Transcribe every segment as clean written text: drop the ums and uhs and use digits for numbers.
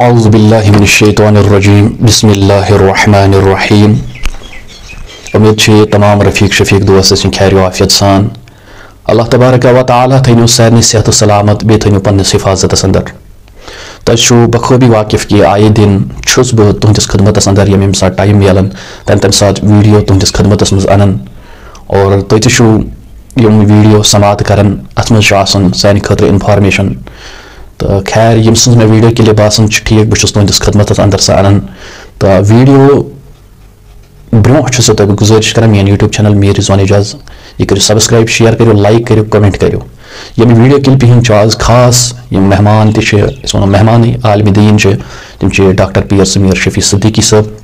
اعوذ باللہ من الشیطان الرجیم بسم اللہ الرحمن الرحیم. امید چھ تمام رفیق شفیق دوست ٲسِن خیر و عافیت سان. اللہ تبارک و تعالیٰ تھٲینو سارنٕے صحت و سلامت بیٚیہِ تھٲینو پننِس حفاظتس اندر. تۄہہِ چھُو بخوٗبی واقف کہِ آیے دِن چھُس بہٕ تُہنٛدِس خدمتس اندر ییٚمہِ ساتہٕ ٹایم میلان تمہِ ساتہٕ ویٖڈیو تُہنٛدِس خدمتس منٛز انان اور تُہۍ تہِ چھُو یِم ویٖڈیو سماعت کران. اتھ منٛز چھُ آسان سانہِ خٲطرٕ انفارمیشن تو خیر یم سن میں ویڈیو کے لیے باسان ٹھیک بہت تہندس خدمتس اندر سہ انان تو ویڈیو برو سو تہ گزارش کران میان یوٹیوب چینل میر رضوان اعجاز یہ کرو سبسکرائب شیئر کرو لائک کرو کمنٹ کرو. یم ویڈیو کلپ ہند آز خاص یم مہمان تہ ونو مہمان عالم دین تم ڈاکٹر پیر سمیر شفیع صدیقی صاحب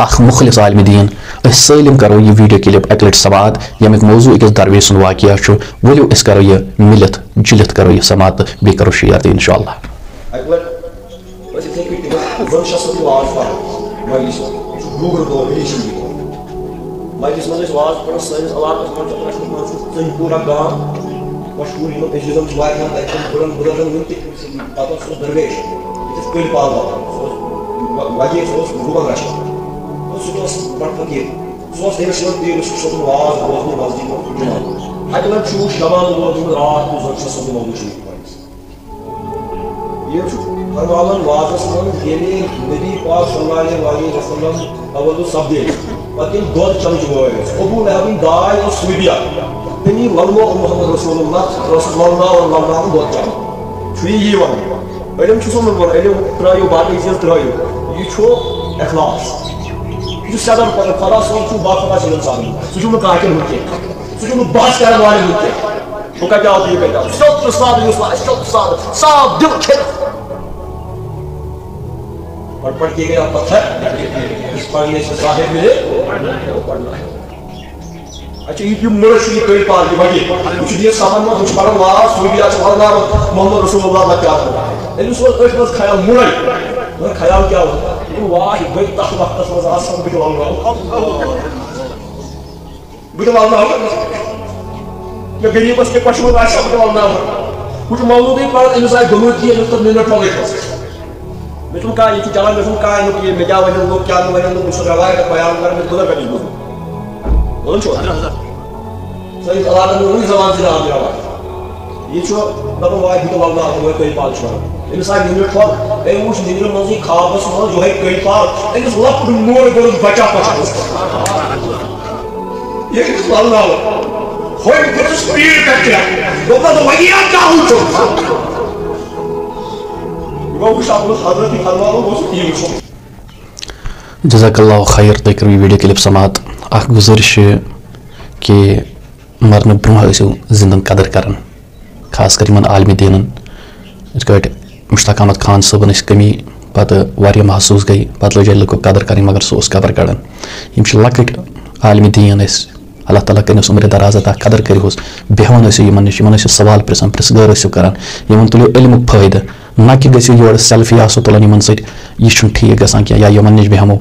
اخ مخلص عالم دین. اس سالم کرو یہ ویڈیو کلپ اکہ لٹ سماعت یمیک موضوع أکس درویش سن واقعہ ولو اس کرو یہ ملت جلت کرو یہ سماعت بی کرو شیئر تہ انشاءاللہ. فرماون واضح من یعنی نبی پاک صلی اللہ علیہ وسلم اول سبدے پتہ دود چمچ وٲلِس ابو لہبن داے اور سوٗدیا تمی ولو محمد رسول اللہ دود چمچ چھُ یی ون علم چھُ سومن ون علم ترٲیِو باقٕے چیٖز ترٲیِو یہِ چھُ اخلاص یہِ چھُ سیدن خدا صٲب چھُ باخبر چھُ انسان سُہ چھُنہٕ کاکٮ۪ن ہُنٛد کینٛہہ سُہ چھُنہٕ بحث کرن والٮ۪ن ہُنٛد کینٛہہ بہٕ کتہِ آو تہٕ یہِ کتہِ آو سیوٚد تہٕ سادٕ یُس آسہِ سیوٚد تہٕ سادٕ صاف دل کھیٚتھ پڑھ کے گیا پتھر اس پڑھنے سے صاحب ملے پڑھنا ہے. اچھا یہ مرش یہ کوئی پار یہ بڑی کچھ یہ سامان میں کچھ پڑھن والا سوئی اچھا پڑھنا محمد رسول اللہ کا کیا ہے ان سو اس بس خیال مرئی اور خیال کیا ہوتا ہے واہ بے تخ وقت اس آسان بيت اللہ بيت اللہ یہ غریب اس کے پشمو واسطے بيت اللہ کچھ مولود ہی پڑھ ان سے گنوت کی ان تو منٹ ہو گئے میں تم کہا یہ چلان میں تم کہا یہ میں کیا وجہ لوگ کیا وجہ لوگ مجھ روایت بیان کر میں گزر کر لوں بولن چھو صحیح اللہ نے وہی زبان سے نام دیا یہ چھو دبا واحد تو اللہ وہ کوئی پال چھو انسان نیمٹ ہو اے وش نیمر منزی خوابس منز جو ہے کوئی پال ایک لپ مور گور بچا پچا یہ کس اللہ ہوئی کس سپیڈ کرتے لوگ تو وہی آپ چاہوں چھو جزاک اللہ خیر. تُہۍ کٔرِو یہِ ویٖڈیو کلپ سماعت. اکھ گُزٲرِش چھِ کہِ مرنہٕ برونٛہہ ٲسِو زِندَن قدر کران خاص کر یِمن عالمِ دیٖنن یِتھ کٲٹھۍ مشتاق احمد خان صٲبن ٲسۍ کمی پتہٕ واریاہ محسوٗس گٔے پتہٕ لٔج لُکو قدر کرٕنۍ مگر سُہ اوس قدر کڑان. یِم چھِ لۄکٕٹۍ عالمِ دیٖن ٲسۍ اللہ تعالیٰ کٔرنَس عمرِ دراز عطا قدر کٔرِہوس بیٚہوان ٲسِو یِمن نِش یِمن ٲسِو سوال پرژھان پرژھ گٲر ٲسِو کران یِمن تُلِو علمُک فٲیدٕ نہ کہِ گٔژھِو یورٕ سیلفی آسو تُلان یِمن سۭتۍ یہِ چھُنہٕ ٹھیٖک گژھان کینٛہہ یا یِمن نِش بیٚہمو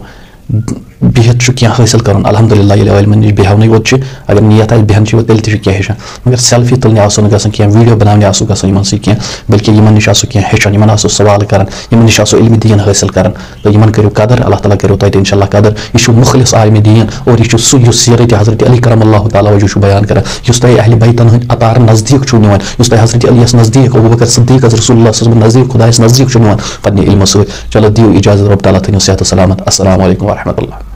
بِہِتھ چھُ کینٛہہ حٲصِل کرُن الحمدُاللہ ییٚلہِ عٲلمن نِش بیٚہونٕے یوت چھُ اگر نیت آسہِ بیٚہن چھِ تیٚلہِ تہِ چھُ کینٛہہ ہیٚچھان مگر سیلفی تُلنہِ آسو نہٕ گژھان کینٛہہ ویٖڈیو بناونہِ آسو گژھان یِمن سۭتۍ کینٛہہ بلکہِ یِمن نِش آسو کینٛہہ ہیٚچھان یِمن آسو سوال کران یِمن نِش آسو علمِ دیٖن حٲصِل کران تہٕ یِمن کٔرِو قدر اللہ تعالیٰ کٔرِو تۄہہِ تہِ انشاء اللہ قدر. یہِ چھُ مُخلص عالمِ دیٖن اور یہِ چھُ سُہ یُس سیرت حضرت علی کرم اللہ تعالیٰ وجہ چھُ بیان کران یُس تۄہہِ اہلِ بیتن ہٕنٛدۍ اطار نزدیٖک چھُو نِوان یُس تۄہہِ حضرت علیَس نزدیٖک ابوٗ بکر صدیٖقس رسول اللہ صلی اللہ علیہ وسلم نزدیٖک خۄدایس نزدیٖک چھُ نِوان پننہِ علمہٕ سۭتۍ. چلو دِیِو اِجازت رۄب تعالیٰ تھٲینو صحت و سلامت. السلام علیکم ورحمۃ اللہ.